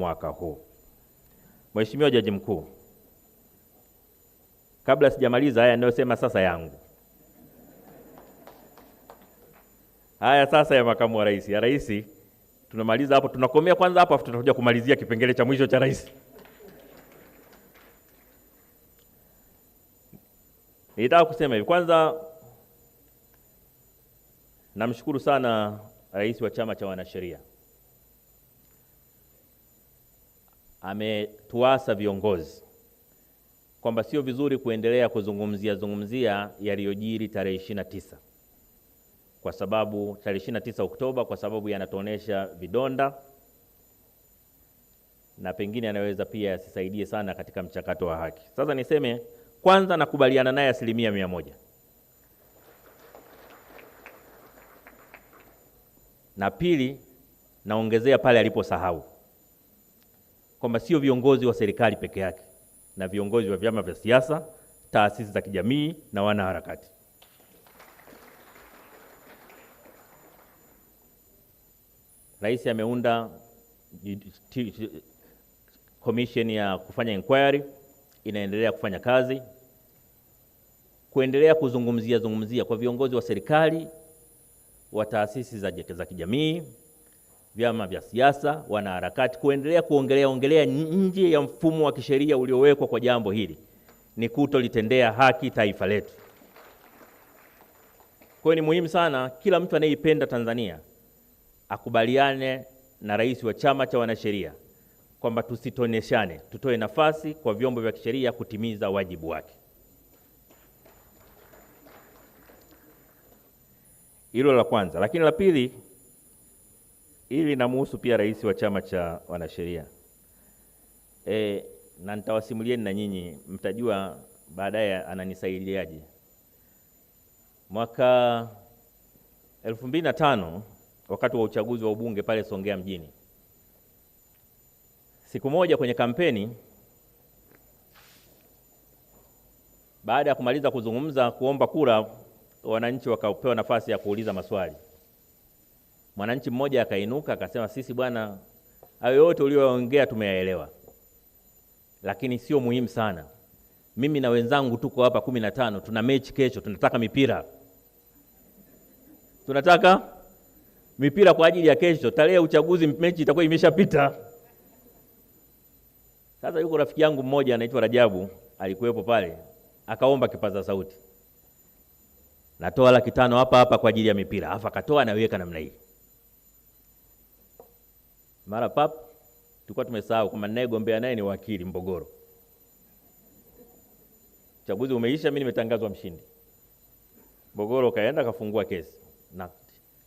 mwaka huu. Mheshimiwa Jaji Mkuu, kabla sijamaliza haya ninayosema sasa yangu, haya sasa ya makamu wa rais, ya rais tunamaliza hapo, tunakomea kwanza hapo, afu tutakuja kumalizia kipengele cha mwisho cha rais. Nitaka kusema hivi, kwanza namshukuru sana rais wa chama cha wanasheria. Ametuasa viongozi kwamba sio vizuri kuendelea kuzungumzia yaliyojiri tarehe 29, kwa sababu tarehe 29 Oktoba, kwa sababu yanatuonesha vidonda na pengine anaweza pia yasisaidie sana katika mchakato wa haki. Sasa niseme kwanza, nakubaliana naye 100%. Na pili, naongezea pale aliposahau kwamba sio viongozi wa serikali peke yake, na viongozi wa vyama vya siasa, taasisi za kijamii na wanaharakati. Rais ameunda commission ya kufanya inquiry, inaendelea kufanya kazi, kuendelea kuzungumzia kwa viongozi wa serikali, wa taasisi za kijamii, vyama vya siasa, wanaharakati, kuendelea kuongelea nje ya mfumo wa kisheria uliowekwa kwa jambo hili, ni kutolitendea haki taifa letu. Kwa hiyo ni muhimu sana kila mtu anayeipenda Tanzania akubaliane na rais wa chama cha wanasheria kwamba tusitoneshane, tutoe nafasi kwa vyombo vya kisheria kutimiza wajibu wake. Hilo la kwanza. Lakini la pili, ili linamhusu pia rais wa chama cha wanasheria. Na nitawasimulieni na nyinyi mtajua baadaye ananisaidiaje. Mwaka 2005 wakati wa uchaguzi wa ubunge pale Songea mjini, siku moja kwenye kampeni, baada ya kumaliza kuzungumza kuomba kura, wananchi wakapewa nafasi ya kuuliza maswali. Mwananchi mmoja akainuka akasema, sisi bwana, hayo yote uliyoongea tumeyaelewa, lakini sio muhimu sana. Mimi na wenzangu tuko hapa 15, tuna mechi kesho, tunataka mipira. Tunataka mipira kwa ajili ya kesho, tarehe ya uchaguzi mechi itakuwa imeshapita. Sasa yuko rafiki yangu mmoja anaitwa Rajabu, alikuwepo pale, akaomba kipaza sauti, natoa 500 hapa kwa ajili ya mipira. Afa akatoa anaweka namna hii. Mara pap, tulikuwa tumesahau kama naye gombea naye ni wakili Mbogoro. Uchaguzi umeisha, mimi nimetangazwa mshindi. Mbogoro kaenda kafungua kesi. Na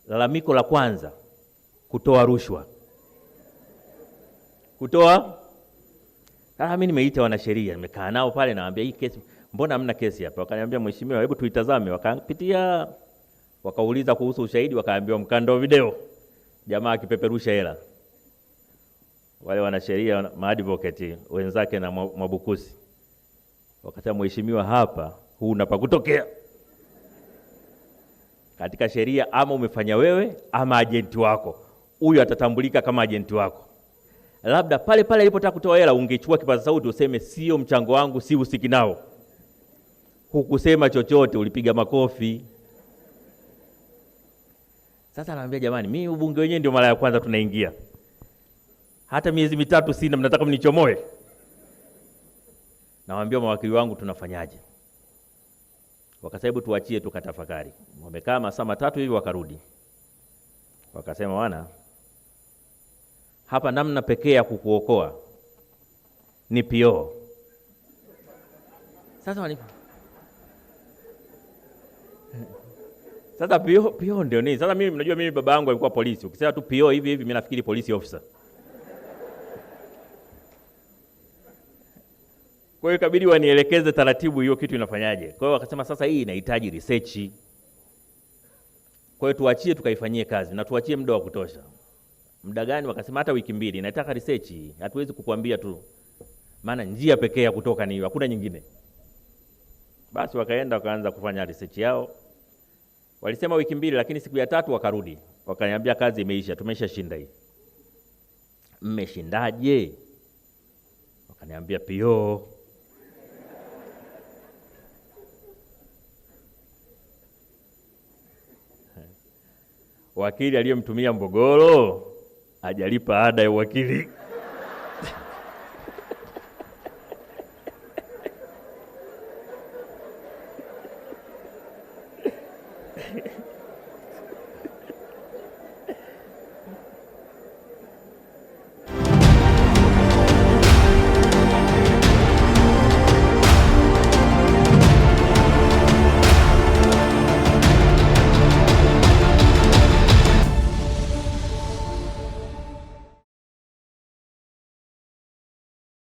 lalamiko la kwanza, kutoa rushwa. Mimi nimeita wanasheria, nimekaa nao pale, naambia hii kesi, mbona hamna kesi hapa? Wakaniambia, mheshimiwa, hebu tuitazame. Wakapitia, wakauliza kuhusu ushahidi, wakaambiwa mkando video, jamaa akipeperusha hela. Wale wanasheria, maadvocate wenzake na Mwabukusi wakasema, mheshimiwa, hapa huna pa kutokea. Katika sheria ama umefanya wewe ama ajenti wako, huyu atatambulika kama ajenti wako. Labda pale alipotaka kutoa hela ungechukua kipaza sauti useme sio mchango wangu, si usiki nao. Hukusema chochote, ulipiga makofi. Sasa anaambia, jamani, mimi ubunge wenyewe ndio mara ya kwanza tunaingia, hata miezi 3 sina, mnataka mnichomoe? Nawaambia mawakili wangu, tunafanyaje? Wakasema tuachie tukatafakari. Wamekaa masaa 3 hivi, wakarudi wakasema, wana, hapa namna pekee ya kukuokoa ni PO. Sasa PO ndio nini? Sasa mimi, mnajua mimi baba yangu alikuwa polisi. Ukisema tu PO hivi mimi nafikiri police officer. Kwa hiyo ikabidi wanielekeze taratibu hiyo kitu inafanyaje. Kwa hiyo wakasema sasa hii inahitaji research. Kwa hiyo tuachie tukaifanyie kazi na tuachie muda wa kutosha. Muda gani? Wakasema hata wiki 2. Nataka research hii. Hatuwezi kukuambia tu, maana njia pekee ya kutoka ni hiyo, hakuna nyingine. Basi wakaenda wakaanza kufanya research yao. Walisema wiki 2, lakini siku ya 3 wakarudi. Wakaniambia kazi imeisha, tumeshashinda hii. mmeshindaje? Wakaniambia PO. Wakili aliyemtumia Mbogolo hajalipa ada ya wakili.